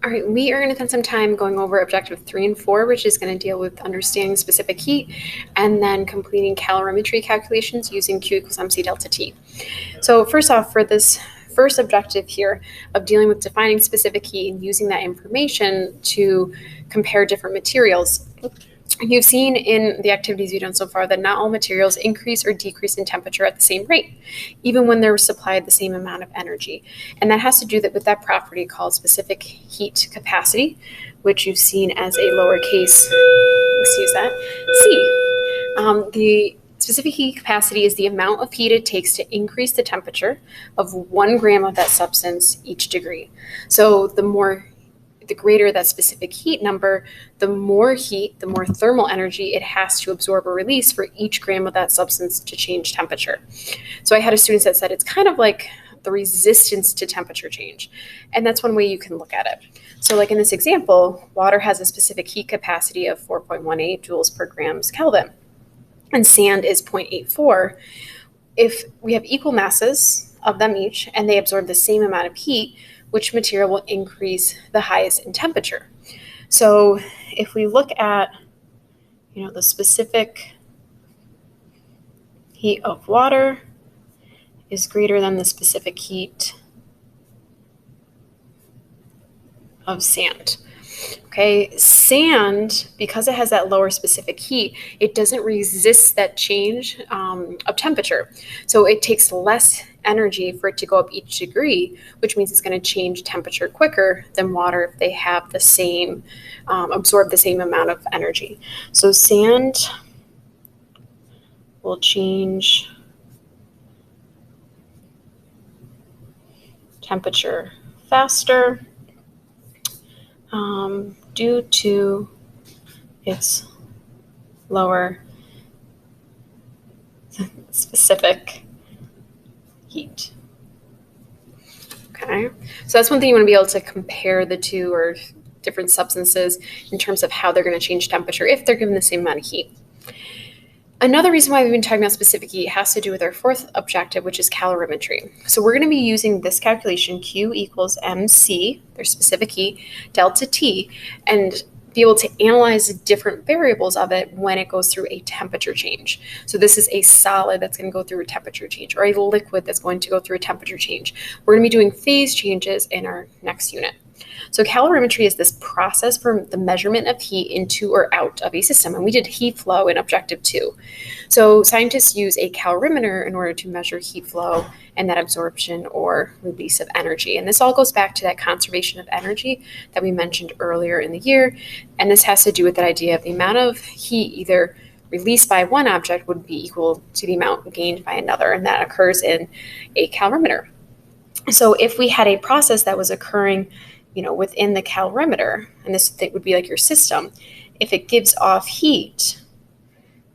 All right, we are going to spend some time going over objective 3 and 4, which is going to deal with understanding specific heat and then completing calorimetry calculations using Q equals MC delta T. So first off, for this first objective here of dealing with defining specific heat and using that information to compare different materials, you've seen in the activities you've done so far that not all materials increase or decrease in temperature at the same rate, even when they're supplied the same amount of energy. And that has to do with that property called specific heat capacity, which you've seen as a lowercase, c. The specific heat capacity is the amount of heat it takes to increase the temperature of 1 gram of that substance each degree. So the greater that specific heat number, the more heat, the more thermal energy it has to absorb or release for each gram of that substance to change temperature. So I had a student that said it's kind of like the resistance to temperature change. And that's one way you can look at it. So like in this example, water has a specific heat capacity of 4.18 joules per grams Kelvin, and sand is 0.84. If we have equal masses of them each and they absorb the same amount of heat, which material will increase the highest in temperature? So if we look at, the specific heat of water is greater than the specific heat of sand. Okay, sand, because it has that lower specific heat, it doesn't resist that change of temperature. So it takes less energy for it to go up each degree, which means it's going to change temperature quicker than water if they have the same, absorb the same amount of energy. So sand will change temperature faster due to its lower specific heat. Okay, so that's one thing you want to be able to compare the two or different substances in terms of how they're going to change temperature if they're given the same amount of heat. Another reason why we've been talking about specific heat has to do with our fourth objective, which is calorimetry. So we're going to be using this calculation, Q equals MC, their specific heat, delta T, and be able to analyze different variables of it when it goes through a temperature change. So this is a solid that's going to go through a temperature change, or a liquid that's going to go through a temperature change. We're going to be doing phase changes in our next unit. So calorimetry is this process for the measurement of heat into or out of a system. And we did heat flow in objective 2. So scientists use a calorimeter in order to measure heat flow and that absorption or release of energy. And this all goes back to that conservation of energy that we mentioned earlier in the year. And this has to do with that idea of the amount of heat either released by one object would be equal to the amount gained by another. And that occurs in a calorimeter. So if we had a process that was occurring within the calorimeter, and this would be like your system, if it gives off heat,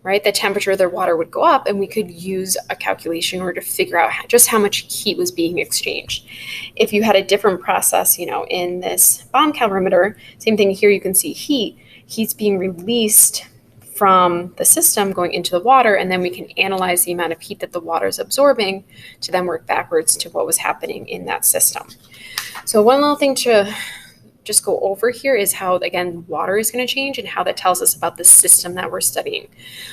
right, the temperature of their water would go up, and we could use a calculation in order to figure out just how much heat was being exchanged. If you had a different process, in this bomb calorimeter, same thing here, you can see heat's being released from the system going into the water, and then we can analyze the amount of heat that the water is absorbing to then work backwards to what was happening in that system. So one little thing to just go over here is how, again, water is going to change and how that tells us about the system that we're studying.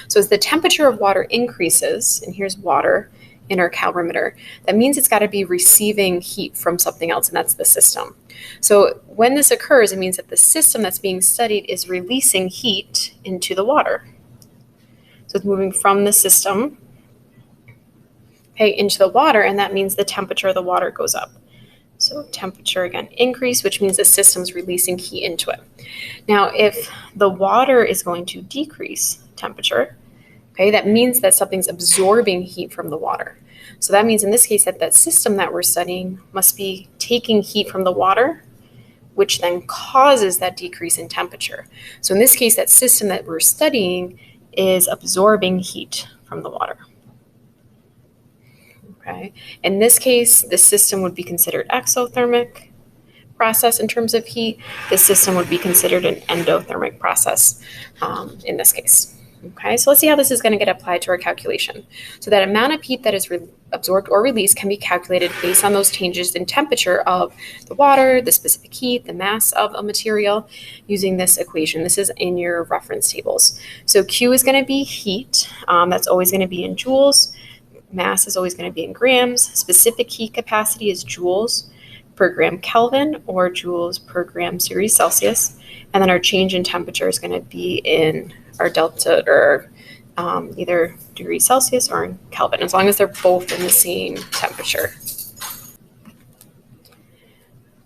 So as the temperature of water increases, and here's water in our calorimeter, that means it's got to be receiving heat from something else, and that's the system. So when this occurs, it means that the system that's being studied is releasing heat into the water. So it's moving from the system, into the water, and that means the temperature of the water goes up. So temperature, again, increase, which means the system's releasing heat into it. Now, if the water is going to decrease temperature, that means that something's absorbing heat from the water. So that means in this case that system that we're studying must be taking heat from the water, which then causes that decrease in temperature. So in this case, that system that we're studying is absorbing heat from the water. Okay. In this case, the system would be considered exothermic process in terms of heat. This system would be considered an endothermic process in this case. Okay, so let's see how this is going to get applied to our calculation. So that amount of heat that is absorbed or released can be calculated based on those changes in temperature of the water, the specific heat, the mass of a material, using this equation. This is in your reference tables. So Q is going to be heat. That's always going to be in joules. Mass is always going to be in grams. Specific heat capacity is joules per gram Kelvin or joules per gram degrees Celsius. And then our change in temperature is going to be in our delta, or either degrees Celsius or in Kelvin, as long as they're both in the same temperature.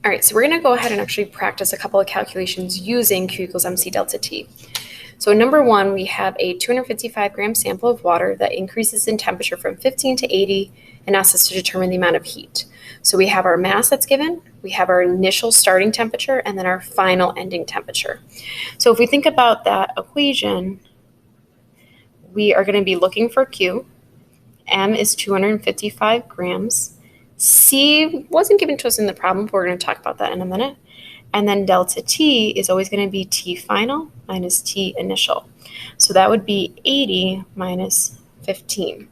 All right, so we're going to go ahead and actually practice a couple of calculations using Q equals MC delta T. So number one, we have a 255 gram sample of water that increases in temperature from 15 to 80 and asks us to determine the amount of heat. So we have our mass that's given, we have our initial starting temperature, and then our final ending temperature. So if we think about that equation, we are going to be looking for Q. M is 255 grams. C wasn't given to us in the problem, but we're going to talk about that in a minute. And then delta T is always going to be T final minus T initial. So that would be 80 minus 15.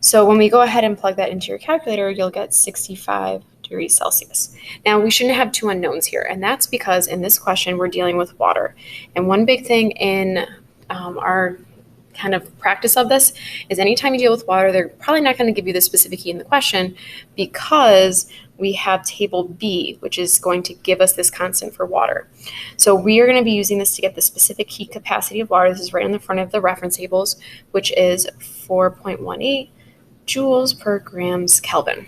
So when we go ahead and plug that into your calculator, you'll get 65 degrees Celsius. Now, we shouldn't have two unknowns here, and that's because in this question, we're dealing with water. And one big thing in our kind of practice of this is anytime you deal with water, they're probably not going to give you the specific heat in the question because we have table B, which is going to give us this constant for water. So we are going to be using this to get the specific heat capacity of water. This is right in the front of the reference tables, which is 4.18 joules per grams Kelvin.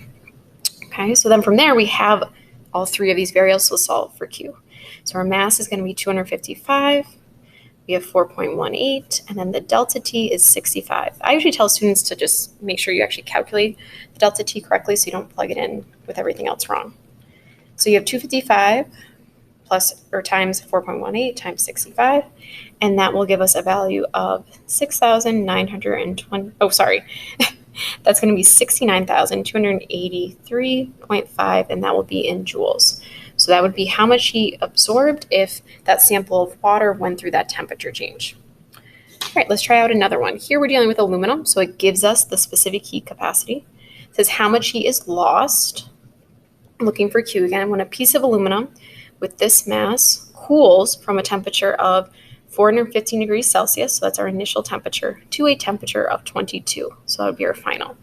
Okay, so then from there we have all three of these variables to solve for Q. So our mass is going to be 255. We have 4.18, and then the delta T is 65. I usually tell students to just make sure you actually calculate the delta T correctly so you don't plug it in with everything else wrong. So you have 255 plus or times 4.18 times 65, and that will give us a value of 6,920. Oh, sorry. That's going to be 69,283.5, and that will be in joules. So that would be how much heat absorbed if that sample of water went through that temperature change. All right, let's try out another one. Here we're dealing with aluminum, so it gives us the specific heat capacity. It says how much heat is lost. I'm looking for Q again. When a piece of aluminum with this mass cools from a temperature of 415 degrees Celsius, so that's our initial temperature, to a temperature of 22. So that would be our final.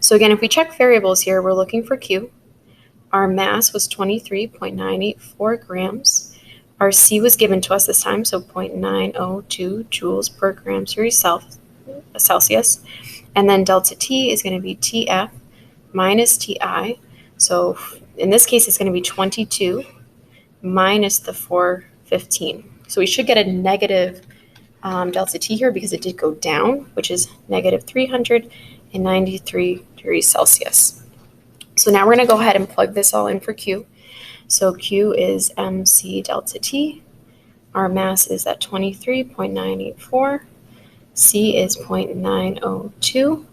So again, if we check variables here, we're looking for Q. Our mass was 23.984 grams. Our C was given to us this time, so 0.902 joules per gram degrees Celsius. And then delta T is going to be TF minus TI. So in this case, it's going to be 22 minus the 415. So we should get a negative delta T here because it did go down, which is negative 393 degrees Celsius. So now we're going to go ahead and plug this all in for Q. So Q is MC delta T. Our mass is at 23.984. C is 0.902.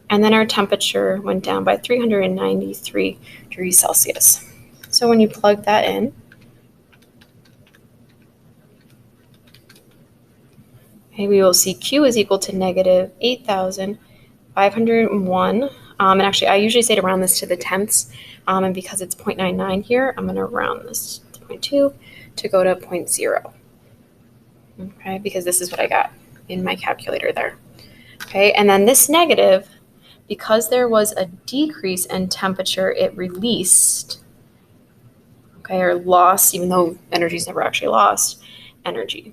And then our temperature went down by 393 degrees Celsius. So when you plug that in, okay, we will see Q is equal to negative 8,501. And actually, I usually say to round this to the tenths. And because it's 0.99 here, I'm going to round this to 0.2 to go to 0.0. Okay, because this is what I got in my calculator there. Okay, and then this negative, because there was a decrease in temperature, it released, okay, or lost, even though energy is never actually lost, energy.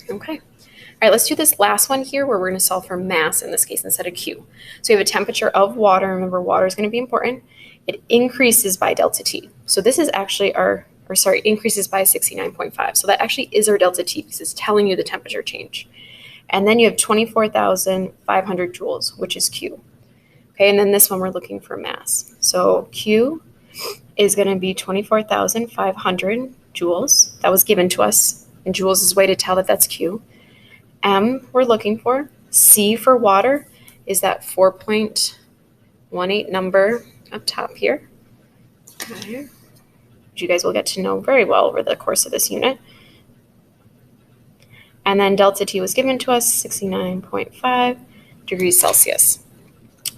Okay. All right, let's do this last one here where we're going to solve for mass in this case instead of Q. So we have a temperature of water. Remember, water is going to be important. It increases by delta T. So this is actually increases by 69.5. So that actually is our delta T because it's telling you the temperature change. And then you have 24,500 joules, which is Q. Okay, and then this one we're looking for mass. So Q is going to be 24,500 joules. That was given to us. And joules is a way to tell that that's Q. M we're looking for. C for water is that 4.18 number up top here. Okay. Which you guys will get to know very well over the course of this unit. And then delta T was given to us, 69.5 degrees Celsius.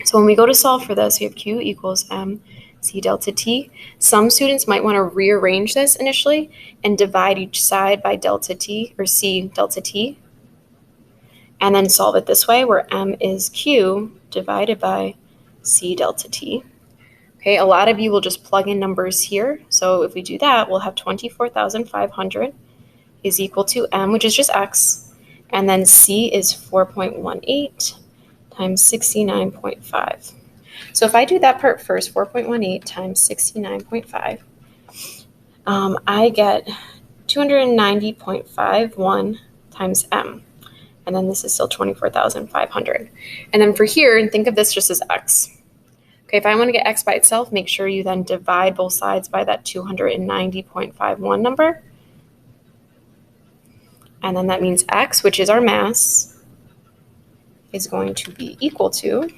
So when we go to solve for this, we have Q equals MC delta T. Some students might want to rearrange this initially and divide each side by delta T or C delta T, and then solve it this way where M is Q divided by C delta T. Okay, a lot of you will just plug in numbers here. So if we do that, we'll have 24,500 is equal to M, which is just X, and then C is 4.18 times 69.5. So if I do that part first, 4.18 times 69.5, I get 290.51 times M. And then this is still 24,500. And then for here, and think of this just as X. Okay, if I want to get X by itself, make sure you then divide both sides by that 290.51 number. And then that means X, which is our mass, is going to be equal to,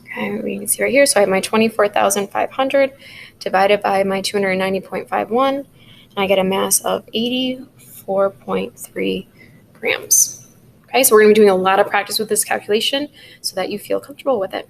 okay, we can see right here, so I have my 24,500 divided by my 290.51, and I get a mass of 84.3 grams. Okay, so we're going to be doing a lot of practice with this calculation so that you feel comfortable with it.